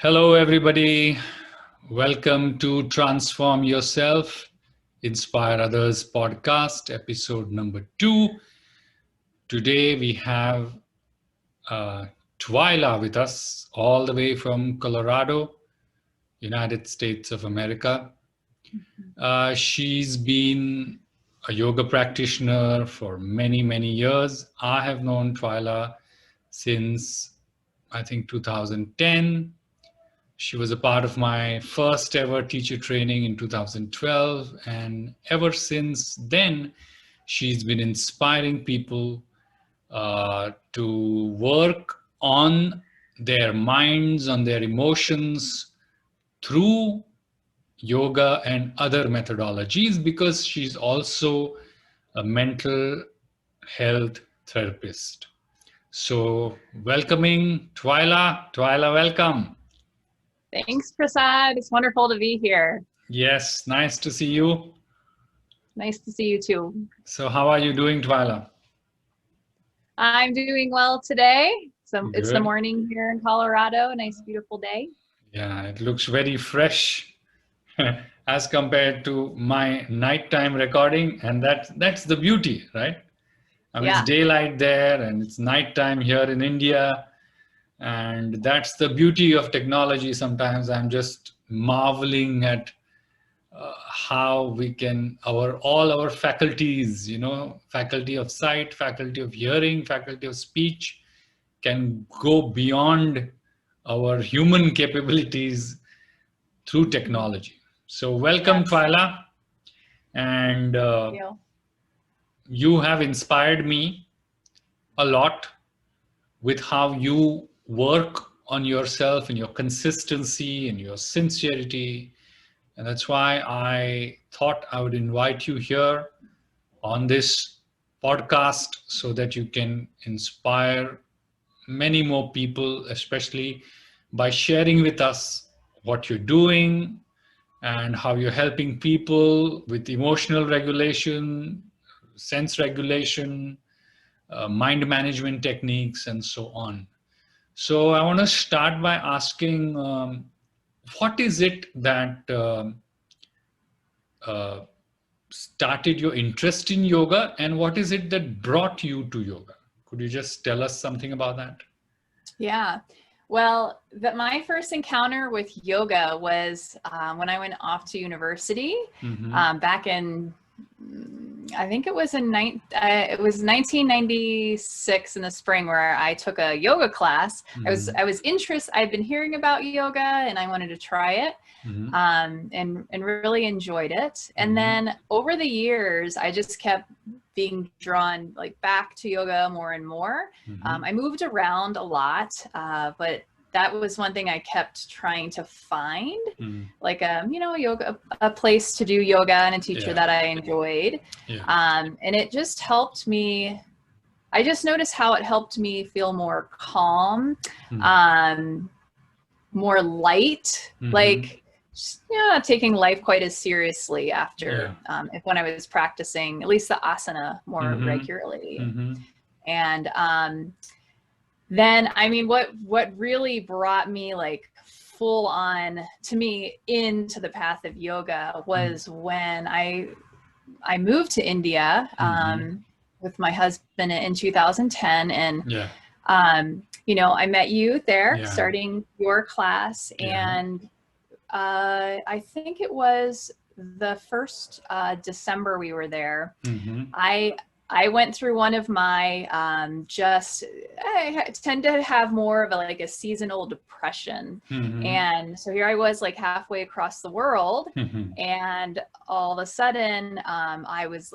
Hello, everybody. Welcome to Transform Yourself, Inspire Others podcast, episode number 2. Today we have Twyla with us, all the way from Colorado, United States of America. She's been a yoga practitioner for many, many years. I have known Twyla since, I think, 2010. She was a part of my first ever teacher training in 2012. And ever since then, she's been inspiring people to work on their minds, on their emotions through yoga and other methodologies, because she's also a mental health therapist. So welcoming Twyla. Twyla, welcome. Thanks, Prasad. It's wonderful to be here. Yes, nice to see you. Nice to see you too. So how are you doing, Twyla? I'm doing well today. So it's the Good. morning here in Colorado. A nice, beautiful day. Yeah, it looks very fresh as compared to my nighttime recording. And that's the beauty, right? I mean, Yeah. It's daylight there and it's nighttime here in India. And that's the beauty of technology. Sometimes I'm just marveling at how we can, all our faculties, faculty of sight, faculty of hearing, faculty of speech can go beyond our human capabilities through technology. So welcome, Yes. Twyla. And Thank you. you have inspired me a lot with how you work on yourself and your consistency and your sincerity. And that's why I thought I would invite you here on this podcast so that you can inspire many more people, especially by sharing with us what you're doing and how you're helping people with emotional regulation, sense regulation, mind management techniques, and so on. So I want to start by asking, what is it that started your interest in yoga, and what is it that brought you to yoga? Could you just tell us something about that? Yeah. Well, my first encounter with yoga was when I went off to university back in, I think it was it was 1996 in the spring, where I took a yoga class. I was interested. I'd been hearing about yoga and I wanted to try it, and really enjoyed it. And then over the years, I just kept being drawn back to yoga more and more. I moved around a lot, but that was one thing I kept trying to find, yoga, a place to do yoga and a teacher that I enjoyed. And it just helped me. I just noticed how it helped me feel more calm, more light, not taking life quite as seriously after, when I was practicing at least the asana more regularly. And then, I mean, what really brought me full on to me into the path of yoga was when I moved to India with my husband in 2010, and I met you there starting your class, and I think it was the first December we were there. I went through one of my I tend to have more of a seasonal depression. And so here I was halfway across the world, and all of a sudden I was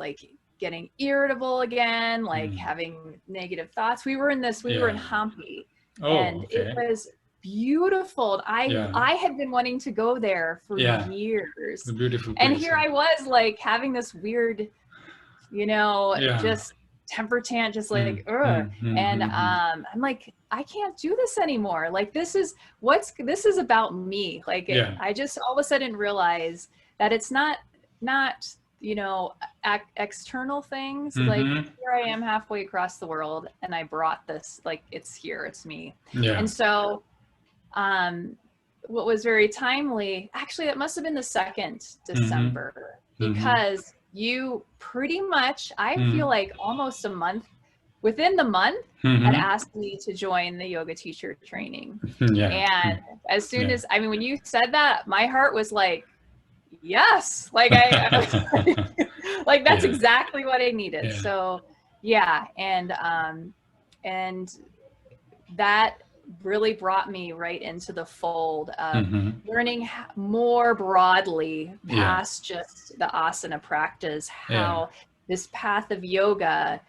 getting irritable again, having negative thoughts. We were in Hampi, and it was beautiful. I had been wanting to go there for years. A beautiful place. And here I was having this weird, just temper tantrum, just and I'm I can't do this anymore. This is about me. I just all of a sudden realized that it's not external things. Here I am halfway across the world, and I brought this, it's here, it's me. And so what was very timely, actually, that must have been the 2nd December, because you pretty much, I feel like almost a month, within the month, had asked me to join the yoga teacher training. And as soon as, I mean, when you said that, my heart was like, yes, like I was like, that's exactly what I needed. So yeah. And that really brought me right into the fold of learning more broadly past just the asana practice, how this path of yoga,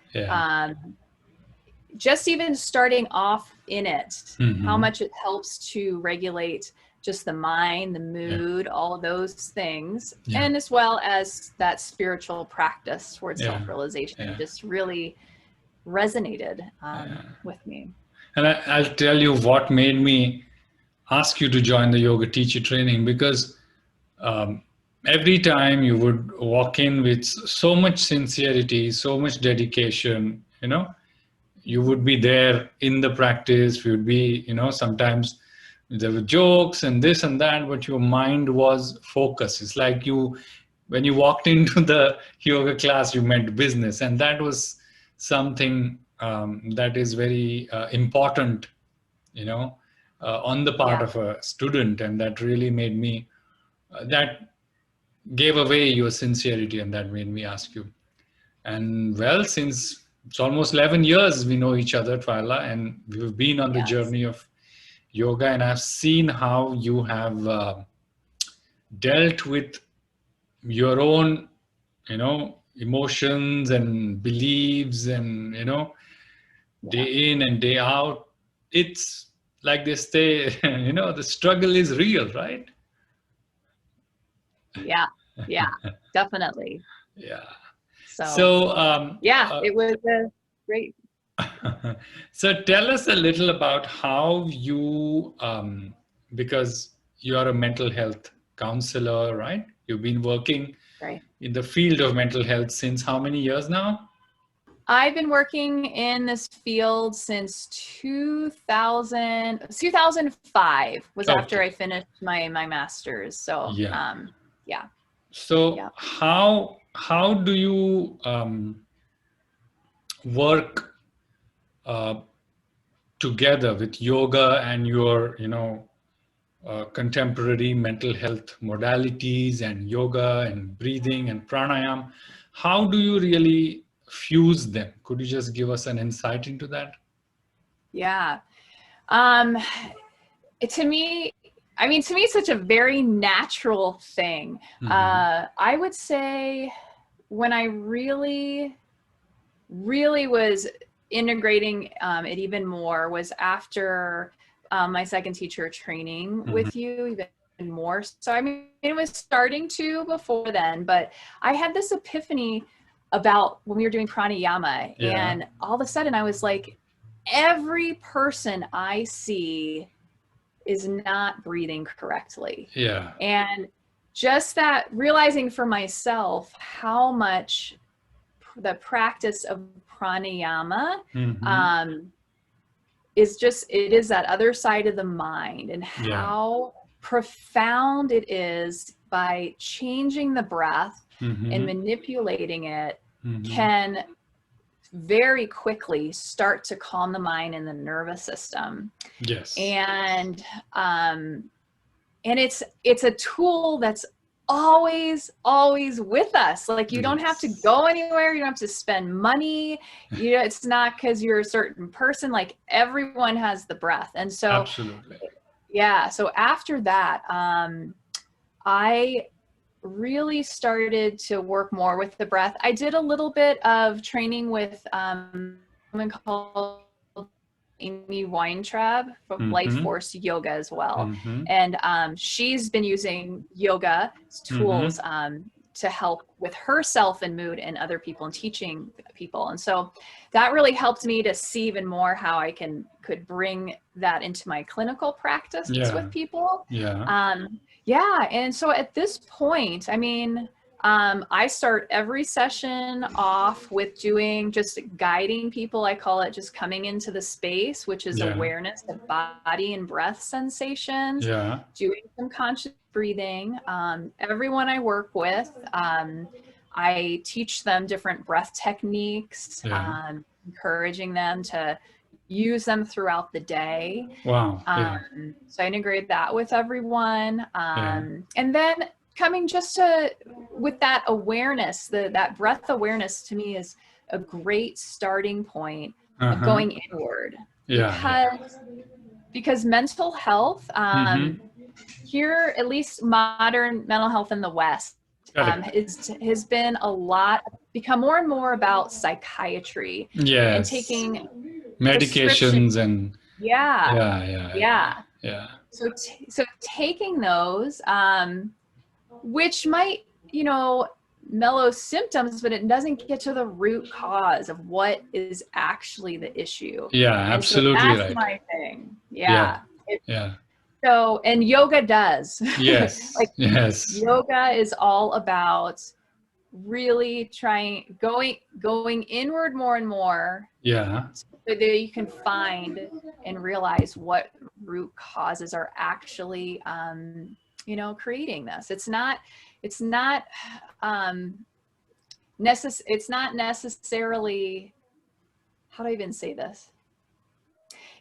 just even starting off in it, how much it helps to regulate just the mind, the mood, all of those things, and as well as that spiritual practice towards self-realization just really resonated with me. And I'll tell you what made me ask you to join the yoga teacher training, because every time you would walk in with so much sincerity, so much dedication, you know, you would be there in the practice. You would be, you know, sometimes there were jokes and this and that, but your mind was focused. It's like when you walked into the yoga class, you meant business. And that was something that is very important, you know, on the part of a student. And that really made me, that gave away your sincerity, and that made me ask you. And well, since it's almost 11 years we know each other, Twyla, and we've been on the journey of yoga, and I've seen how you have dealt with your own, you know, emotions and beliefs, and, you know, day in and day out. It's like they say, you know, the struggle is real, right? Yeah, definitely. Yeah. So it was great. So tell us a little about how you, because you are a mental health counselor, right? You've been working in the field of mental health since how many years now? I've been working in this field since 2005 was after I finished my master's. So So how do you work together with yoga and your, you know, contemporary mental health modalities and yoga and breathing and pranayama? How do you really fuse them? Could you just give us an insight into that? Yeah. To me, it's such a very natural thing. I would say when I really was integrating it even more was after my second teacher training with you, even more. So, I mean, it was starting to before then, but I had this epiphany about when we were doing pranayama, and all of a sudden I was like, every person I see is not breathing correctly. And just that realizing for myself how much the practice of pranayama is just, it is that other side of the mind, and how profound it is by changing the breath and manipulating it can very quickly start to calm the mind and the nervous system. And it's a tool that's always with us. Like, you don't have to go anywhere. You don't have to spend money. You know, it's not because you're a certain person. Like, everyone has the breath. And so, so after that, I really started to work more with the breath. I did a little bit of training with a woman called Amy Weintraub from Life Force Yoga as well. And she's been using yoga tools to help with herself and mood and other people, and teaching people. And so that really helped me to see even more how I could bring that into my clinical practice with people. And so at this point, I mean, I start every session off with just guiding people. I call it just coming into the space, which is awareness of body and breath sensations, doing some conscious breathing. Everyone I work with, I teach them different breath techniques, encouraging them to use them throughout the day. Wow. So I integrate that with everyone. And then coming with that awareness, that breath awareness to me is a great starting point of going inward. Because mental health, here, at least modern mental health in the West, has been become more and more about psychiatry and taking medications and so taking those, which might, mellow symptoms, but it doesn't get to the root cause of what is actually the issue. Absolutely, so that's my thing. So, and yoga does. Yes. Yoga is all about really going inward more and more. So that you can find and realize what root causes are actually, creating this. It's not necessarily, how do I even say this?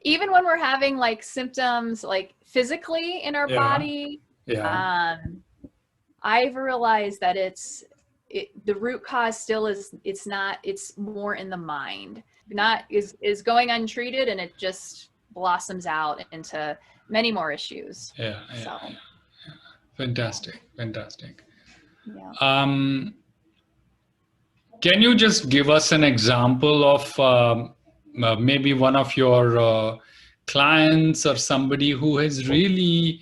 Even when we're having like symptoms like physically in our body, I've realized that the root cause still it's more in the mind, is going untreated, and it just blossoms out into many more issues. Fantastic. Can you just give us an example of maybe one of your clients or somebody who has really,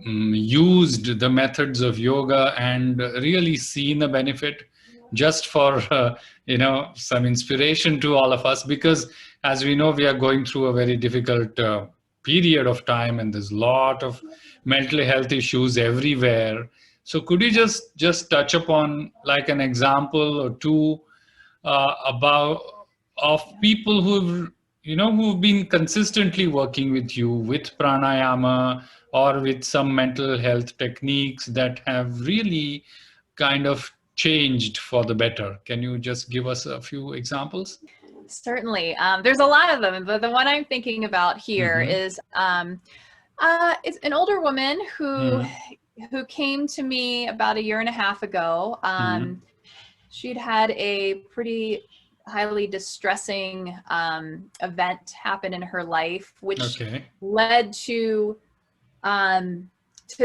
used the methods of yoga and really seen the benefit, just for, some inspiration to all of us? Because as we know, we are going through a very difficult period of time, and there's a lot of mental health issues everywhere. So could you just touch upon like an example or two of people who've been consistently working with you with pranayama or with some mental health techniques that have really kind of changed for the better? Can you just give us a few examples? Certainly. There's a lot of them, but the one I'm thinking about here is it's an older woman who came to me about 1.5 years ago. She'd had a pretty highly distressing event happen in her life, which led to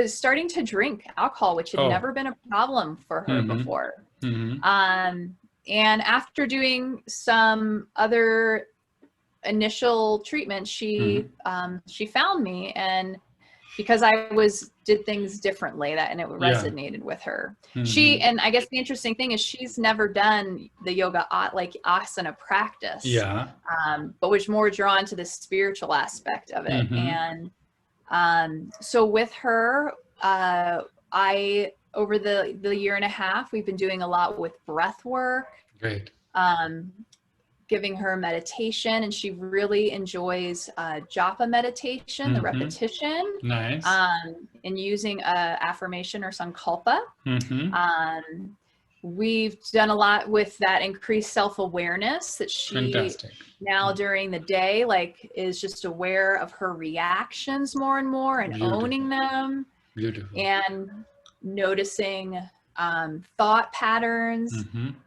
starting to drink alcohol, which had never been a problem for her before. And after doing some other initial treatment, she found me, and because I did things differently, and it resonated with her. And I guess the interesting thing is she's never done the yoga like asana practice, but was more drawn to the spiritual aspect of it. And so with her, over the 1.5 years, we've been doing a lot with breath work. Great. Giving her meditation, and she really enjoys japa meditation, the repetition. Nice. And using affirmation or sankalpa. We've done a lot with that increased self-awareness that she now during the day is just aware of her reactions more and more, and owning them. And noticing thought patterns.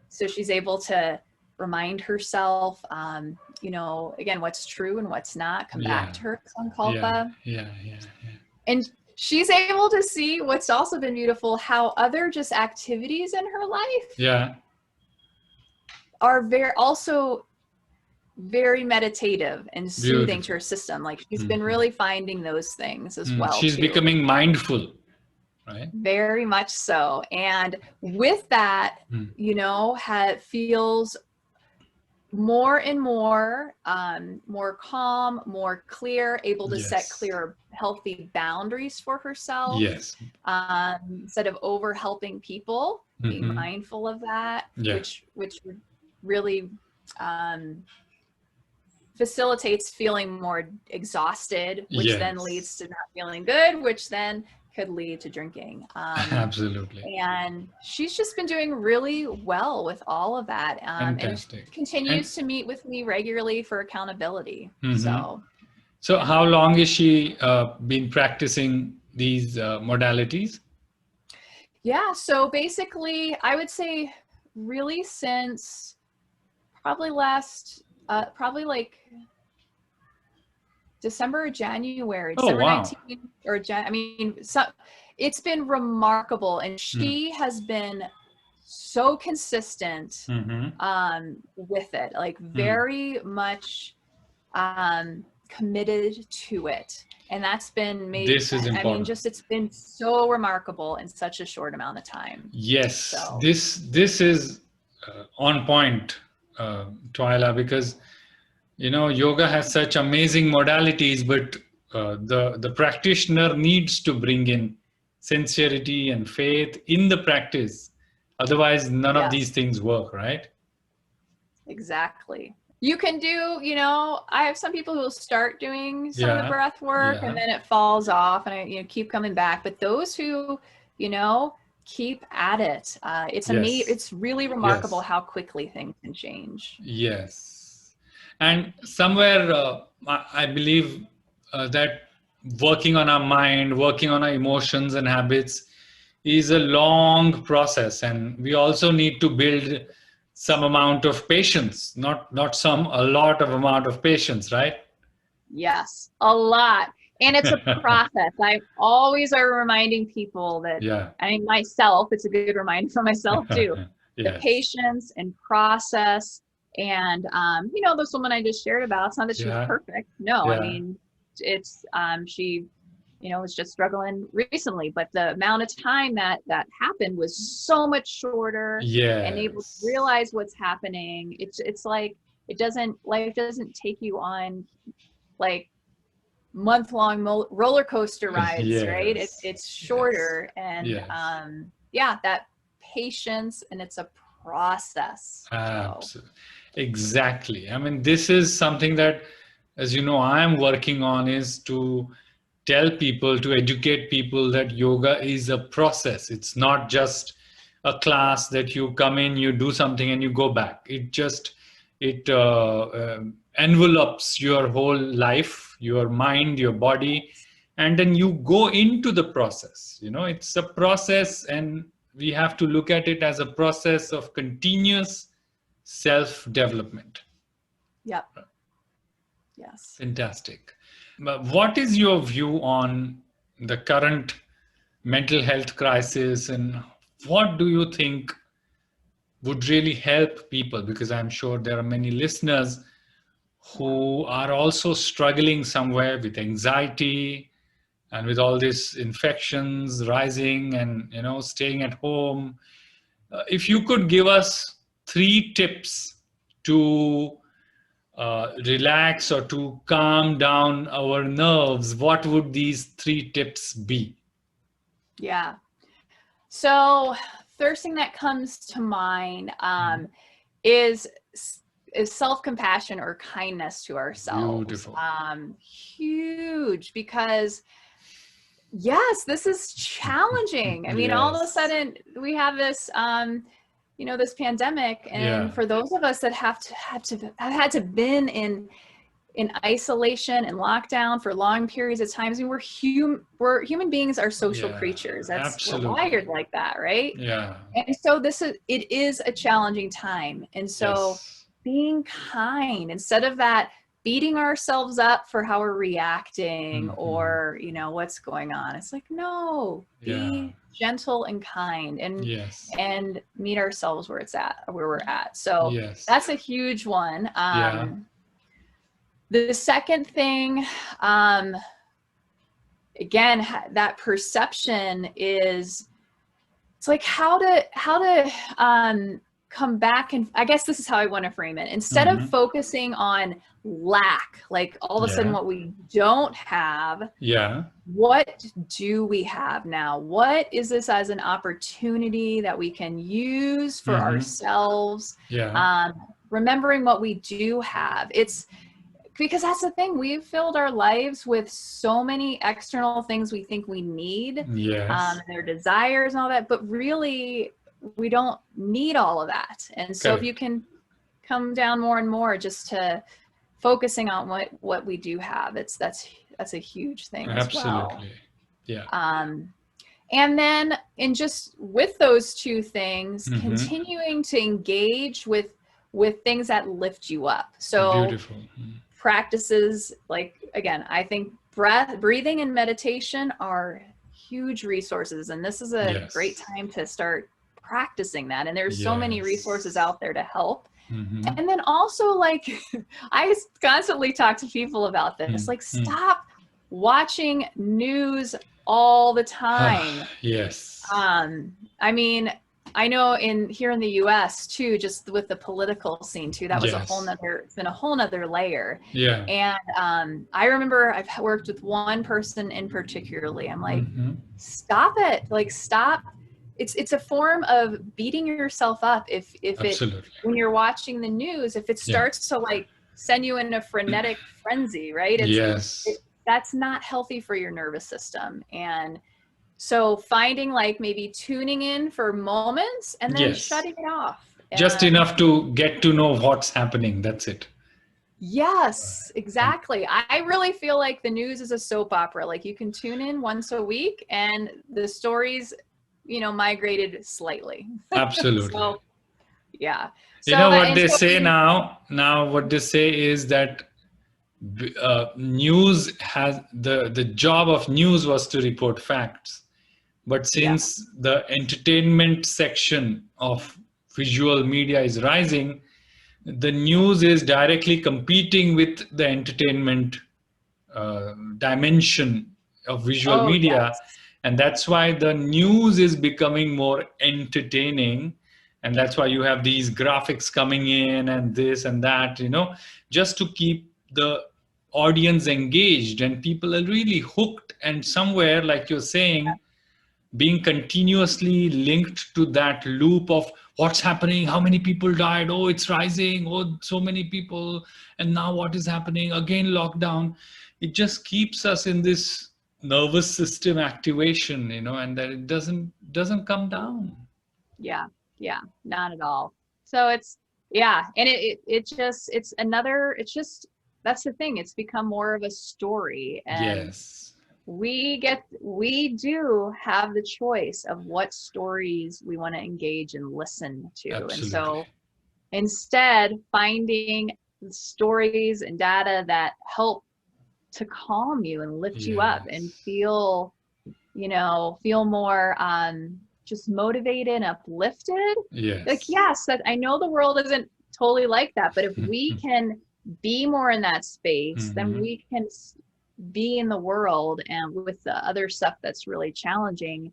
So she's able to remind herself, again, what's true and what's not, come back to her sankalpa. And she's able to see what's also been beautiful, how other just activities in her life are also very meditative and soothing to her system. Like she's been really finding those things as well. She's becoming mindful. Right. Very much so. And with that, feels more and more, more calm, more clear, able to set clear, healthy boundaries for herself. Yes. Instead of over helping people, being mindful of that, which really facilitates feeling more exhausted, which then leads to not feeling good, which then could lead to drinking. Absolutely. And she's just been doing really well with all of that. Fantastic. And continues to meet with me regularly for accountability. So how long has she been practicing these modalities? Yeah, so basically, I would say really since probably probably like December or January, December 19, or so it's been remarkable. And she has been so consistent with it, like very much committed to it. And that's been maybe, this is important. I mean, just, it's been so remarkable in such a short amount of time. Yes, so this is on point, Twyla, because yoga has such amazing modalities, but the practitioner needs to bring in sincerity and faith in the practice. Otherwise, none of these things work, right? Exactly. You can do, I have some people who will start doing some of the breath work and then it falls off and I keep coming back. But those who, keep at it, it's really remarkable how quickly things can change. Yes. And somewhere, I believe that working on our mind, working on our emotions and habits is a long process. And we also need to build some amount of patience, a lot of amount of patience, right? Yes, a lot. And it's a process. I always are reminding people that, I mean, myself, it's a good reminder for myself too, the patience and process. And, this woman I just shared about, it's not that she's perfect. No, I mean, it's, she, was just struggling recently, but the amount of time that happened was so much shorter and able to realize what's happening. It's like, life doesn't take you on like month-long roller coaster rides, right? It's shorter and that patience, and it's a process. Absolutely. Exactly. I mean, this is something that, as you know, I'm working on, is to tell people, to educate people that yoga is a process. It's not just a class that you come in, you do something and you go back. It envelopes your whole life, your mind, your body, and then you go into the process. It's a process, and we have to look at it as a process of continuous self-development. Yep. Yes. Fantastic. What is your view on the current mental health crisis, and what do you think would really help people? Because I'm sure there are many listeners who are also struggling somewhere with anxiety and with all these infections rising and, staying at home. If you could give us 3 tips to relax or to calm down our nerves, what would these 3 tips be? Yeah. So first thing that comes to mind is self-compassion or kindness to ourselves. Beautiful. Huge, because yes, this is challenging. I mean, all of a sudden we have this, this pandemic, and for those of us that have had to been in isolation and lockdown for long periods of times, I mean, we're human beings, are social creatures. We're wired like that, right? Yeah. And so it is a challenging time. And so being kind, instead of that beating ourselves up for how we're reacting or, what's going on. It's like, no, be gentle and kind and meet ourselves where we're at. So that's a huge one. The second thing, again, that perception is, it's like how to come back, and I guess this is how I want to frame it. Instead of focusing on lack, like all of a sudden what we don't have, what do we have now? What is this as an opportunity that we can use for ourselves? Remembering what we do have. It's because that's the thing. We've filled our lives with so many external things we think we need, their desires and all that, but really we don't need all of that. And so if you can come down more and more just to focusing on what we do have, that's a huge thing as well. And then in just with those two things, continuing to engage with things that lift you up. So practices like, again, I think breathing and meditation are huge resources, and this is a great time to start practicing that. And there's so many resources out there to help. And then also, like, I constantly talk to people about this, like, stop watching news all the time. I mean, I know here in the US too, just with the political scene too, that was it's been a whole nother layer. And I remember I've worked with one person in particularly. I'm like, stop it. Like, stop. It's a form of beating yourself up if it, when you're watching the news, if it starts to like send you in a frenetic frenzy, right? That's not healthy for your nervous system. And so finding, like, maybe tuning in for moments and then shutting it off. Just enough to get to know what's happening. That's it. Yes, exactly. I really feel like the news is a soap opera. Like, you can tune in once a week and the stories, migrated slightly. Absolutely. So, yeah. So, what they say now what they say is that news has the job of news was to report facts, but since the entertainment section of visual media is rising, the news is directly competing with the entertainment dimension of visual media. And that's why the news is becoming more entertaining. And that's why you have these graphics coming in and this and that, just to keep the audience engaged, and people are really hooked. And somewhere, like you're saying, being continuously linked to that loop of what's happening, how many people died, oh, it's rising, oh, so many people, and now what is happening, again lockdown. It just keeps us in this nervous system activation, and that it doesn't come down. Yeah, not at all. So it's and that's the thing, it's become more of a story. And we do have the choice of what stories we want to engage and listen to. Absolutely. And so instead, finding stories and data that help to calm you and lift you up and feel more just motivated and uplifted. Like, I know the world isn't totally like that, but if we can be more in that space, then we can be in the world, and with the other stuff that's really challenging,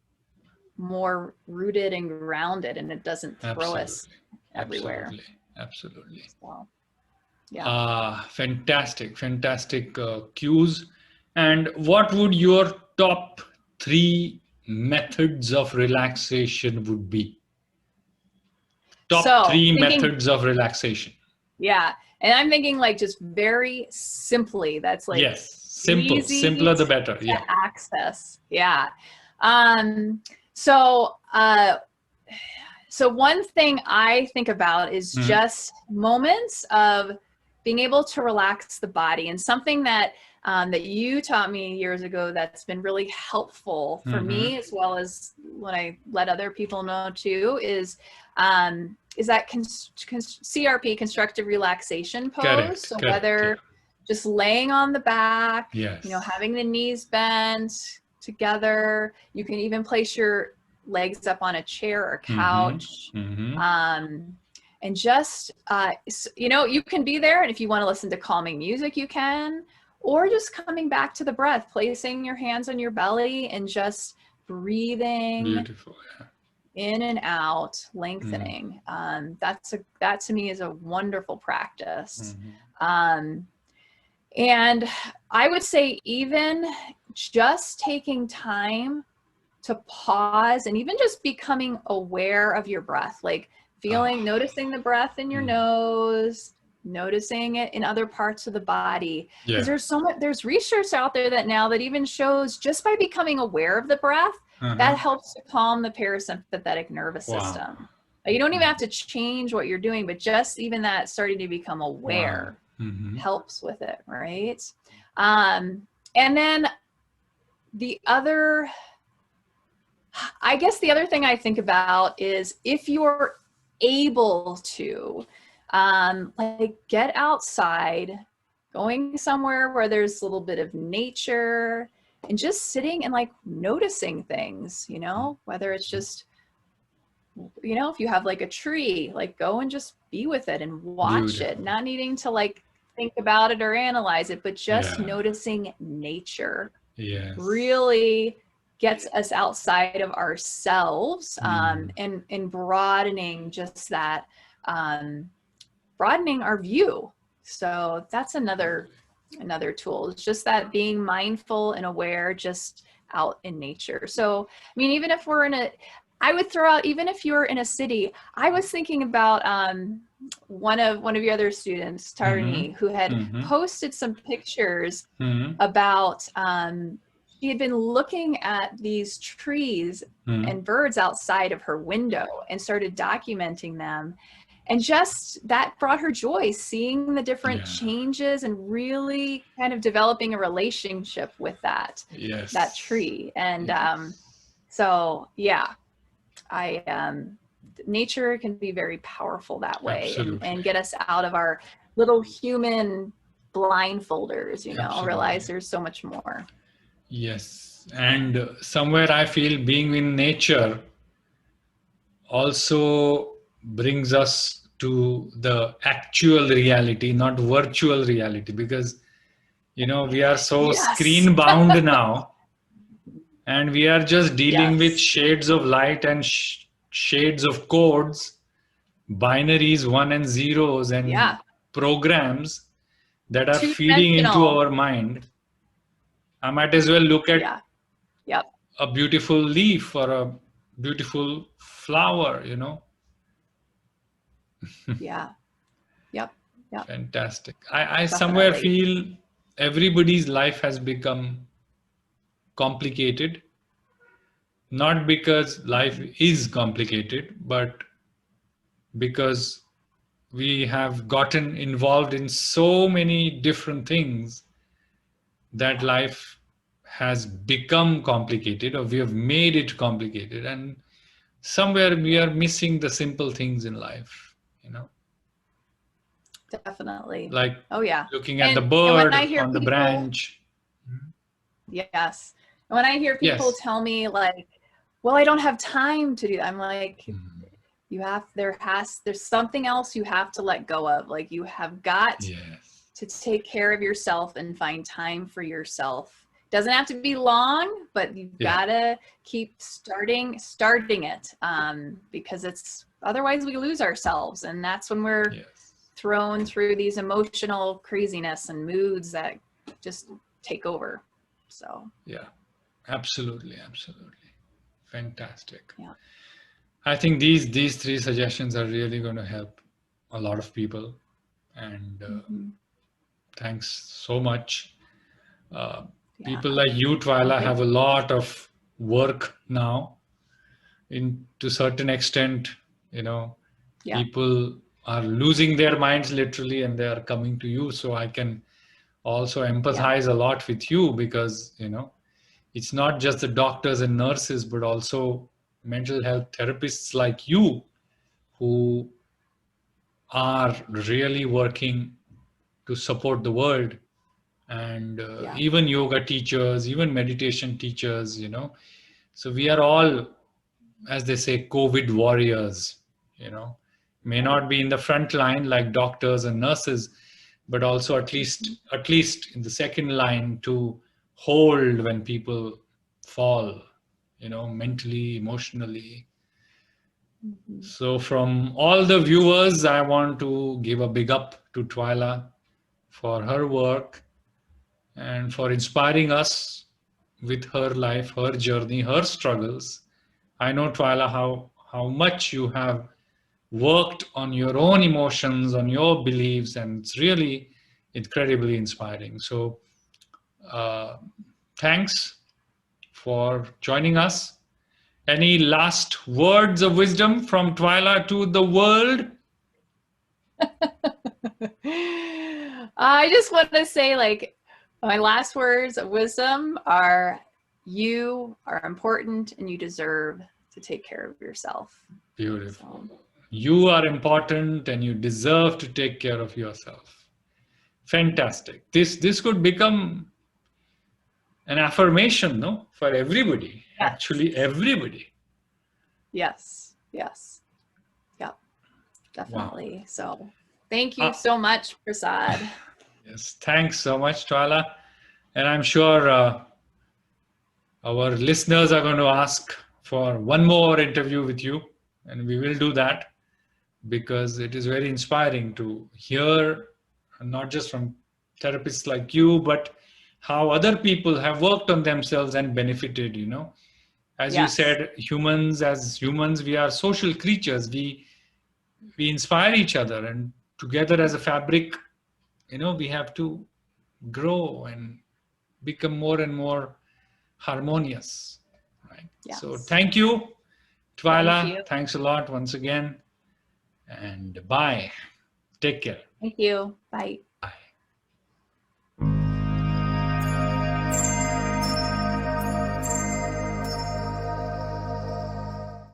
more rooted and grounded, and it doesn't throw us everywhere. Absolutely. So, fantastic cues. And what would your top 3 methods of relaxation would be? Top 3 methods of relaxation. Yeah. And I'm thinking, like, just very simply, that's like, simpler the better. Access. So one thing I think about is just moments of being able to relax the body, and something that that you taught me years ago that's been really helpful for me, as well as when I let other people know too, is that CRP, constructive relaxation pose. Correct. Whether just laying on the back, having the knees bent together, you can even place your legs up on a chair or couch, and just you can be there, and if you want to listen to calming music, you can, or just coming back to the breath, placing your hands on your belly and just breathing. Beautiful. in and out, lengthening. That to me is a wonderful practice. And I would say even just taking time to pause and even just becoming aware of your breath, like noticing the breath in your nose, noticing it in other parts of the body. Because there's research out there that even shows just by becoming aware of the breath, that helps to calm the parasympathetic nervous system. You don't even have to change what you're doing, but just even that starting to become aware helps with it, right? And then I guess the other thing I think about is if you're able to, like get outside, going somewhere where there's a little bit of nature and just sitting and like noticing things, whether it's just, if you have like a tree, like go and just be with it and watch it, not needing to like think about it or analyze it, but just noticing nature really gets us outside of ourselves, and broadening just that, broadening our view. So that's another tool. It's just that being mindful and aware just out in nature. So, I mean, even if I would throw out, even if you're in a city, I was thinking about one of your other students, Tarini, who had posted some pictures about, she had been looking at these trees and birds outside of her window and started documenting them. And just that brought her joy, seeing the different changes and really kind of developing a relationship with that tree. And so, nature can be very powerful that way, and get us out of our little human blindfolders, realize there's so much more. Yes. And somewhere I feel being in nature also brings us to the actual reality, not virtual reality, because, we are so screen bound now, and we are just dealing with shades of light and shades of codes, binaries, 1 and 0s, and programs that are feeding into our mind. I might as well look at a beautiful leaf or a beautiful flower, Fantastic. I somewhere feel everybody's life has become complicated, not because life is complicated, but because we have gotten involved in so many different things that life has become complicated, or we have made it complicated, and somewhere we are missing the simple things in life, Definitely. Like looking at the bird on the branch. Yes. And when I hear people tell me like, well, I don't have time to do that, I'm like, there's something else you have to let go of. Like you have got to take care of yourself and find time for yourself. Doesn't have to be long, but you've got to keep starting it, because otherwise we lose ourselves. And that's when we're thrown through these emotional craziness and moods that just take over. So absolutely fantastic. I think these 3 suggestions are really going to help a lot of people, and thanks so much. People like you, Twyla, have a lot of work now. To certain extent, people are losing their minds literally, and they are coming to you. So I can also empathize a lot with you, because, it's not just the doctors and nurses, but also mental health therapists like you who are really working to support the world, and even yoga teachers, even meditation teachers, So we are all, as they say, COVID warriors, may not be in the front line like doctors and nurses, but also at least in the second line to hold when people fall, mentally, emotionally. Mhm. So from all the viewers, I want to give a big up to Twyla for her work and for inspiring us with her life, her journey, her struggles. I know, Twyla, how much you have worked on your own emotions, on your beliefs, and it's really incredibly inspiring. So uh, thanks for joining us. Any last words of wisdom from Twyla to the world? I just want to say, like, my last words of wisdom are you are important and you deserve to take care of yourself. Beautiful. So, You are important and you deserve to take care of yourself. Fantastic. This could become an affirmation, no, for everybody. yes. Actually, everybody. Yes. Yes. Yep. Definitely. Wow. So, thank you so much, Prasad. Yes, thanks so much, Twyla. And I'm sure our listeners are going to ask for one more interview with you, and we will do that because it is very inspiring to hear not just from therapists like you, but how other people have worked on themselves and benefited, you know. As you Yes. said, as humans, we are social creatures. We inspire each other, and together as a fabric, you know, we have to grow and become more and more harmonious, right? Yes. So thank you, Thank Twyla. you. Thanks a lot once again, and bye. Take care. Thank you. Bye.